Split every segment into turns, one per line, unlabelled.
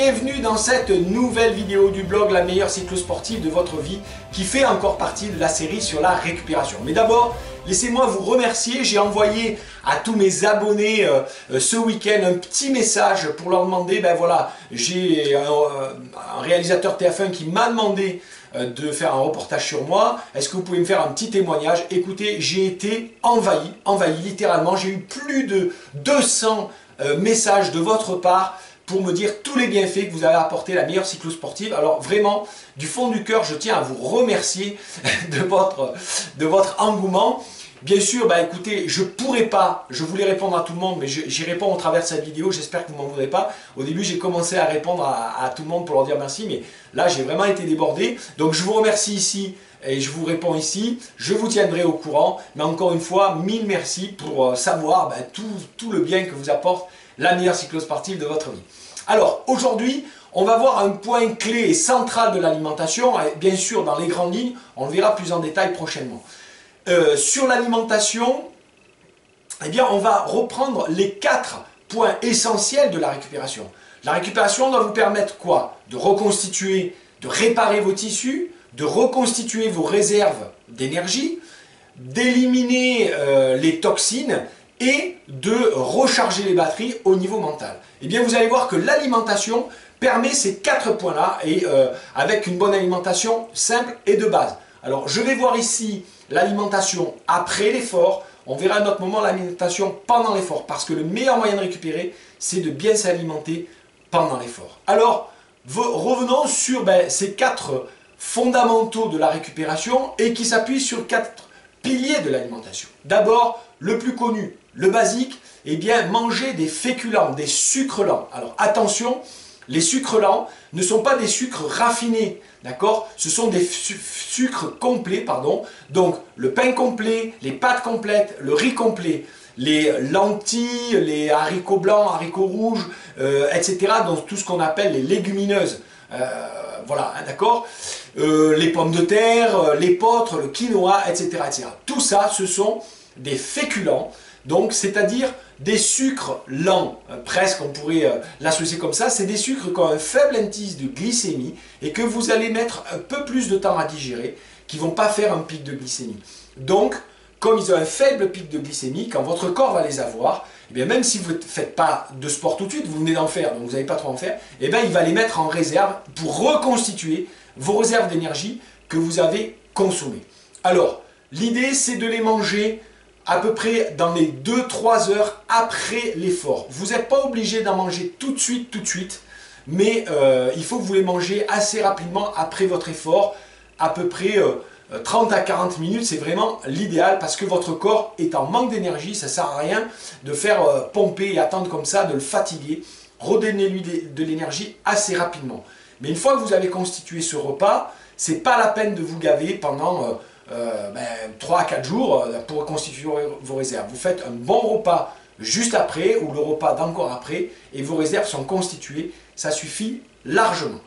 bienvenue dans cette nouvelle vidéo du blog La meilleure cyclosportive de votre vie qui fait encore partie de la série sur la récupération. Mais d'abord, laissez-moi vous remercier. J'ai envoyé à tous mes abonnés ce week-end un petit message pour leur demander, ben voilà, j'ai un réalisateur TF1 qui m'a demandé de faire un reportage sur moi. Est-ce que vous pouvez me faire un petit témoignage? Écoutez, j'ai été envahi littéralement. J'ai eu plus de 200 messages de votre part pour me dire tous les bienfaits que vous avez apporté la meilleure cyclosportive. Alors vraiment, du fond du cœur, je tiens à vous remercier de votre engouement. Bien sûr, bah écoutez, je pourrais pas, je voulais répondre à tout le monde, mais j'y réponds au travers de cette vidéo, j'espère que vous m'en voudrez pas. Au début, j'ai commencé à répondre à tout le monde pour leur dire merci, mais là, j'ai vraiment été débordé. Donc, je vous remercie ici et je vous réponds ici. Je vous tiendrai au courant, mais encore une fois, mille merci pour savoir bah, tout le bien que vous apporte la meilleure cyclosportive de votre vie. Alors, aujourd'hui, on va voir un point clé et central de l'alimentation. Bien sûr, dans les grandes lignes, on le verra plus en détail prochainement. Sur l'alimentation, eh bien, on va reprendre les 4 points essentiels de la récupération. La récupération doit vous permettre quoi? De reconstituer, de réparer vos tissus, de reconstituer vos réserves d'énergie, d'éliminer les toxines et de recharger les batteries au niveau mental. Eh bien, vous allez voir que l'alimentation permet ces 4 points-là et avec une bonne alimentation simple et de base. Alors, je vais voir ici l'alimentation après l'effort. On verra à un autre moment l'alimentation pendant l'effort parce que le meilleur moyen de récupérer, c'est de bien s'alimenter pendant l'effort. Alors, revenons sur ces 4 fondamentaux de la récupération et qui s'appuient sur 4 piliers de l'alimentation. D'abord, le plus connu, le basique, eh bien, manger des féculents, des sucres lents. Alors, attention, les sucres lents ne sont pas des sucres raffinés, d'accord? Ce sont des sucres complets, pardon. Donc, le pain complet, les pâtes complètes, le riz complet, les lentilles, les haricots blancs, haricots rouges, etc. Donc, tout ce qu'on appelle les légumineuses. Voilà, hein, d'accord? Les pommes de terre, l'épeautre, le quinoa, etc., etc. Tout ça, ce sont des féculents. Donc, c'est-à-dire des sucres lents, presque on pourrait l'associer comme ça, c'est des sucres qui ont un faible indice de glycémie et que vous allez mettre un peu plus de temps à digérer, qui ne vont pas faire un pic de glycémie. Donc, comme ils ont un faible pic de glycémie, quand votre corps va les avoir, eh bien, même si vous ne faites pas de sport tout de suite, vous venez d'en faire, donc vous n'avez pas trop en faire, eh bien, il va les mettre en réserve pour reconstituer vos réserves d'énergie que vous avez consommées. Alors, l'idée c'est de les manger à peu près dans les 2-3 heures après l'effort. Vous n'êtes pas obligé d'en manger tout de suite, mais il faut que vous les mangez assez rapidement après votre effort, à peu près 30 à 40 minutes, c'est vraiment l'idéal parce que votre corps est en manque d'énergie, ça ne sert à rien de faire pomper et attendre comme ça, de le fatiguer. Redonnez-lui de l'énergie assez rapidement. Mais une fois que vous avez constitué ce repas, ce n'est pas la peine de vous gaver pendant 3 à 4 jours pour constituer vos réserves. Vous faites un bon repas juste après ou le repas d'encore après et vos réserves sont constituées. Ça suffit largement.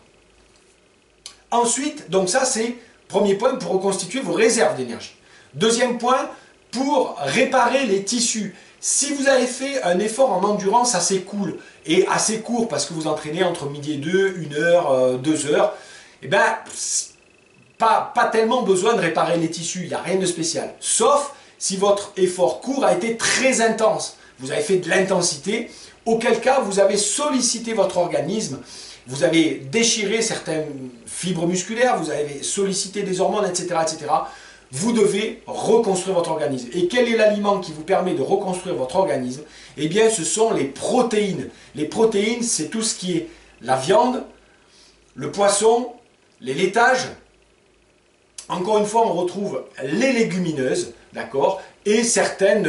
Ensuite, donc ça c'est premier point pour reconstituer vos réserves d'énergie. Deuxième point, pour réparer les tissus. Si vous avez fait un effort en endurance assez cool et assez court parce que vous entraînez entre midi et 2, 1 heure, 2 heures, eh bien, pas tellement besoin de réparer les tissus, il n'y a rien de spécial. Sauf si votre effort court a été très intense. Vous avez fait de l'intensité, auquel cas vous avez sollicité votre organisme, vous avez déchiré certaines fibres musculaires, vous avez sollicité des hormones, etc., etc. Vous devez reconstruire votre organisme. Et quel est l'aliment qui vous permet de reconstruire votre organisme? Eh bien, ce sont les protéines. Les protéines, c'est tout ce qui est la viande, le poisson, les laitages. Encore une fois, on retrouve les légumineuses, d'accord, et certaines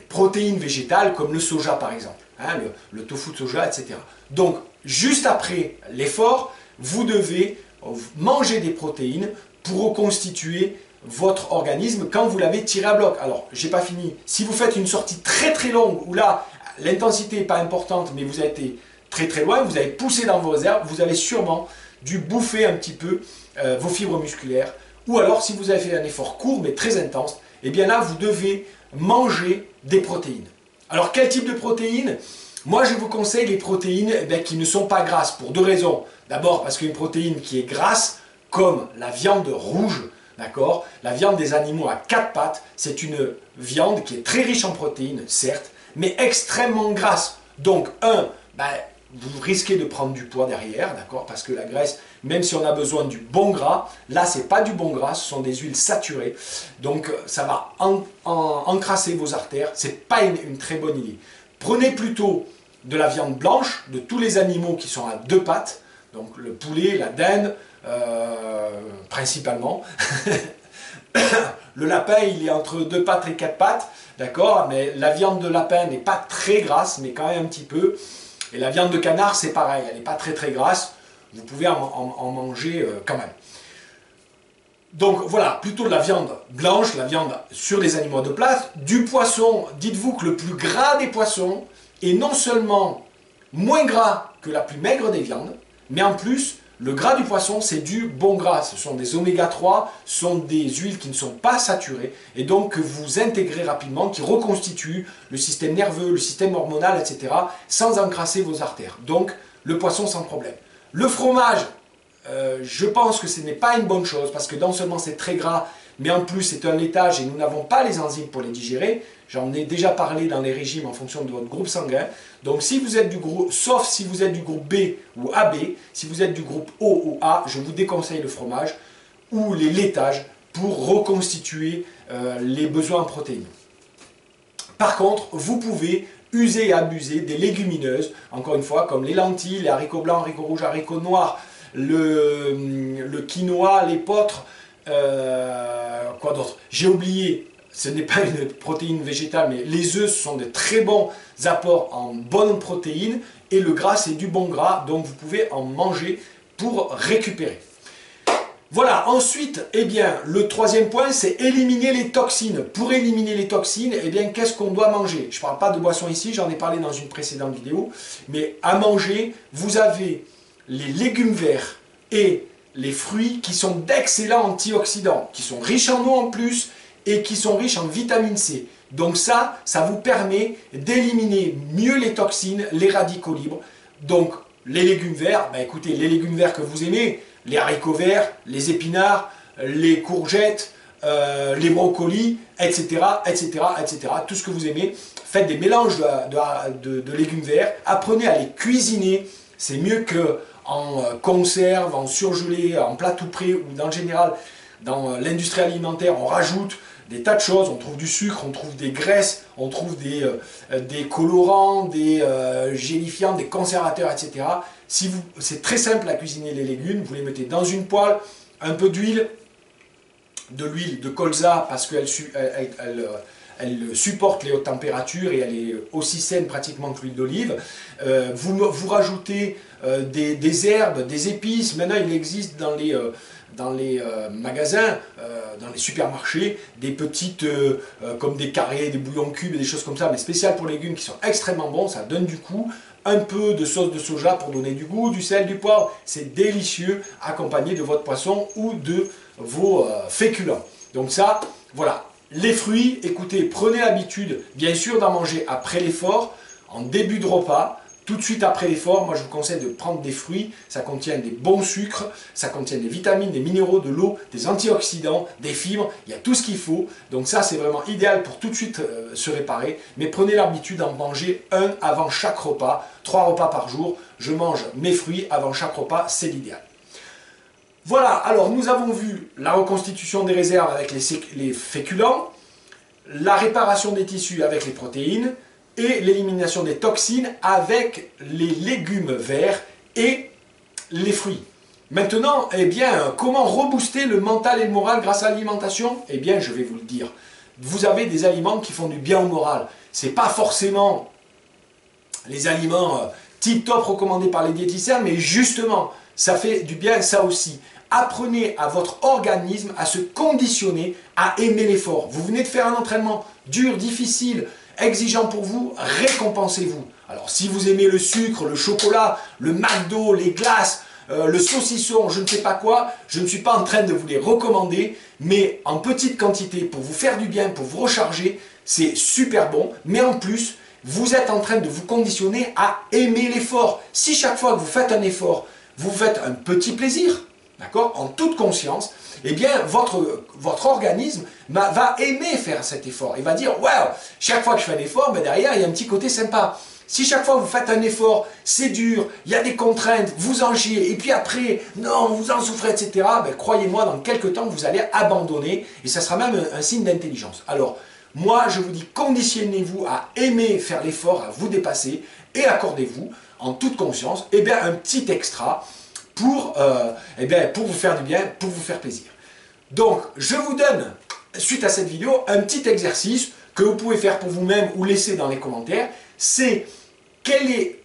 protéines végétales, comme le soja par exemple, hein, le tofu de soja, etc. Donc, juste après l'effort, vous devez manger des protéines pour reconstituer votre organisme quand vous l'avez tiré à bloc. Alors, j'ai pas fini. Si vous faites une sortie très très longue, où là, l'intensité n'est pas importante, mais vous avez été très très loin, vous avez poussé dans vos réserves, vous avez sûrement dû bouffer un petit peu vos fibres musculaires. Ou alors, si vous avez fait un effort court mais très intense, eh bien là, vous devez manger des protéines. Alors, quel type de protéines? Moi, je vous conseille les protéines qui ne sont pas grasses, pour deux raisons. D'abord, parce qu'une protéine qui est grasse, comme la viande rouge, d'accord, la viande des animaux à quatre pattes, c'est une viande qui est très riche en protéines, certes, mais extrêmement grasse. Donc, vous risquez de prendre du poids derrière, d'accord, parce que la graisse, même si on a besoin du bon gras, là, c'est pas du bon gras, ce sont des huiles saturées. Donc, ça va encrasser vos artères. C'est pas une très bonne idée. Prenez plutôt de la viande blanche, de tous les animaux qui sont à deux pattes, donc le poulet, la dinde, principalement. Le lapin, il est entre deux pattes et quatre pattes, d'accord, mais la viande de lapin n'est pas très grasse, mais quand même un petit peu. Et la viande de canard, c'est pareil, elle n'est pas très très grasse, vous pouvez en manger quand même. Donc voilà, plutôt de la viande blanche, la viande sur les animaux de place. Du poisson, dites-vous que le plus gras des poissons est non seulement moins gras que la plus maigre des viandes, mais en plus, le gras du poisson, c'est du bon gras. Ce sont des oméga 3, ce sont des huiles qui ne sont pas saturées, et donc que vous intégrez rapidement, qui reconstituent le système nerveux, le système hormonal, etc., sans encrasser vos artères. Donc, le poisson sans problème. Le fromage, je pense que ce n'est pas une bonne chose, parce que non seulement c'est très gras, mais en plus c'est un laitage et nous n'avons pas les enzymes pour les digérer. J'en ai déjà parlé dans les régimes en fonction de votre groupe sanguin. Donc si vous êtes du groupe, sauf si vous êtes du groupe B ou AB, si vous êtes du groupe O ou A, je vous déconseille le fromage ou les laitages pour reconstituer les besoins en protéines. Par contre, vous pouvez user et abuser des légumineuses, encore une fois, comme les lentilles, les haricots blancs, haricots rouges, haricots noirs, le quinoa, l'épeautre, quoi d'autre? J'ai oublié, ce n'est pas une protéine végétale, mais les œufs sont de très bons apports en bonnes protéines, et le gras c'est du bon gras, donc vous pouvez en manger pour récupérer. Voilà, ensuite, eh bien, le troisième point, c'est éliminer les toxines. Pour éliminer les toxines, eh bien, qu'est-ce qu'on doit manger? Je ne parle pas de boisson ici, j'en ai parlé dans une précédente vidéo, mais à manger, vous avez les légumes verts et les fruits qui sont d'excellents antioxydants, qui sont riches en eau en plus et qui sont riches en vitamine C. Donc ça vous permet d'éliminer mieux les toxines, les radicaux libres. Donc les légumes verts, écoutez, les légumes verts que vous aimez, les haricots verts, les épinards, les courgettes, les brocolis, etc., etc., etc., tout ce que vous aimez. Faites des mélanges de légumes verts, apprenez à les cuisiner, c'est mieux qu'en conserve, en surgelé, en plat tout prêt, ou en général, dans l'industrie alimentaire, on rajoute des tas de choses, on trouve du sucre, on trouve des graisses, on trouve des colorants, des gélifiants, des conservateurs, etc. C'est très simple à cuisiner les légumes, vous les mettez dans une poêle, un peu d'huile, de l'huile de colza parce qu'elle supporte les hautes températures et elle est aussi saine pratiquement que l'huile d'olive. Vous rajoutez des herbes, des épices. Maintenant il existe dans les magasins, dans les supermarchés, des petites, comme des carrés, des bouillons cubes et des choses comme ça, mais spéciales pour légumes qui sont extrêmement bons, ça donne du goût. Un peu de sauce de soja pour donner du goût, du sel, du poivre, c'est délicieux, accompagné de votre poisson ou de vos féculents. Donc ça, voilà. Les fruits, écoutez, prenez l'habitude, bien sûr, d'en manger après l'effort, en début de repas, tout de suite après l'effort. Moi je vous conseille de prendre des fruits, ça contient des bons sucres, ça contient des vitamines, des minéraux, de l'eau, des antioxydants, des fibres, il y a tout ce qu'il faut. Donc ça c'est vraiment idéal pour tout de suite se réparer, mais prenez l'habitude d'en manger un avant chaque repas, 3 repas par jour. Je mange mes fruits avant chaque repas, c'est l'idéal. Voilà, alors nous avons vu la reconstitution des réserves avec les féculents, la réparation des tissus avec les protéines, et l'élimination des toxines avec les légumes verts et les fruits. Maintenant, eh bien, comment rebooster le mental et le moral grâce à l'alimentation? Eh bien, je vais vous le dire. Vous avez des aliments qui font du bien au moral. Ce n'est pas forcément les aliments tip-top recommandés par les diététiciens, mais justement, ça fait du bien ça aussi. Apprenez à votre organisme à se conditionner à aimer l'effort. Vous venez de faire un entraînement dur, difficile, exigeant pour vous, récompensez-vous. Alors si vous aimez le sucre, le chocolat, le McDo, les glaces, le saucisson, je ne sais pas quoi, je ne suis pas en train de vous les recommander, mais en petite quantité pour vous faire du bien, pour vous recharger, c'est super bon. Mais en plus, vous êtes en train de vous conditionner à aimer l'effort. Si chaque fois que vous faites un effort, vous faites un petit plaisir, d'accord, en toute conscience, eh bien, votre organisme va aimer faire cet effort. Il va dire, waouh, chaque fois que je fais un effort, ben derrière, il y a un petit côté sympa. Si chaque fois que vous faites un effort, c'est dur, il y a des contraintes, vous en chiez, et puis après, non, vous en souffrez, etc., ben, croyez-moi, dans quelques temps, vous allez abandonner, et ça sera même un signe d'intelligence. Alors, moi, je vous dis, conditionnez-vous à aimer faire l'effort, à vous dépasser, et accordez-vous, en toute conscience, eh bien, un petit extra pour vous faire du bien, pour vous faire plaisir. Donc, je vous donne, suite à cette vidéo, un petit exercice que vous pouvez faire pour vous-même ou laisser dans les commentaires. C'est quelles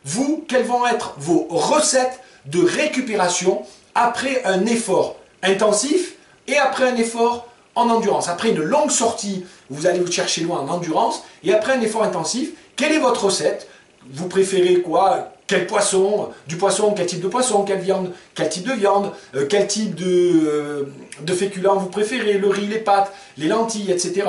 vont être vos recettes de récupération après un effort intensif et après un effort en endurance. Après une longue sortie, vous allez vous chercher loin en endurance, et après un effort intensif, quelle est votre recette? Vous préférez quoi? Quel poisson? Du poisson, quel type de poisson? Quelle viande? Quel type de viande? Quel type de féculents vous préférez? Le riz, les pâtes, les lentilles, etc.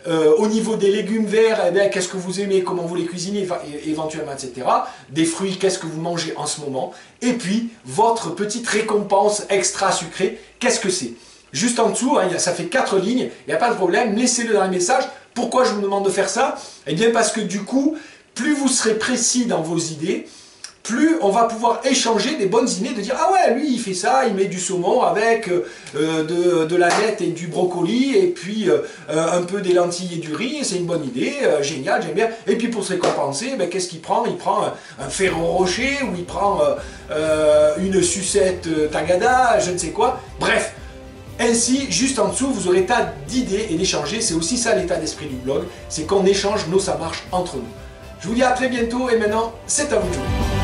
Au niveau des légumes verts, eh bien, qu'est-ce que vous aimez? Comment vous les cuisinez éventuellement, etc. Des fruits, qu'est-ce que vous mangez en ce moment? Et puis, votre petite récompense extra sucrée, qu'est-ce que c'est? Juste en dessous, hein, ça fait 4 lignes, il n'y a pas de problème, laissez-le dans les messages. Pourquoi je vous demande de faire ça? Eh bien parce que du coup, plus vous serez précis dans vos idées, plus on va pouvoir échanger des bonnes idées, de dire « Ah ouais, lui il fait ça, il met du saumon avec de la nette et du brocoli, et puis un peu des lentilles et du riz, c'est une bonne idée, génial, j'aime bien. » Et puis pour se récompenser, ben, qu'est-ce qu'il prend? Il prend un Ferrero Rocher, ou il prend une sucette Tagada, je ne sais quoi. Bref, ainsi, juste en dessous, vous aurez tas d'idées et d'échanger. C'est aussi ça l'état d'esprit du blog, c'est qu'on échange, ça marche entre nous. Je vous dis à très bientôt, et maintenant, c'est à vous de jouer.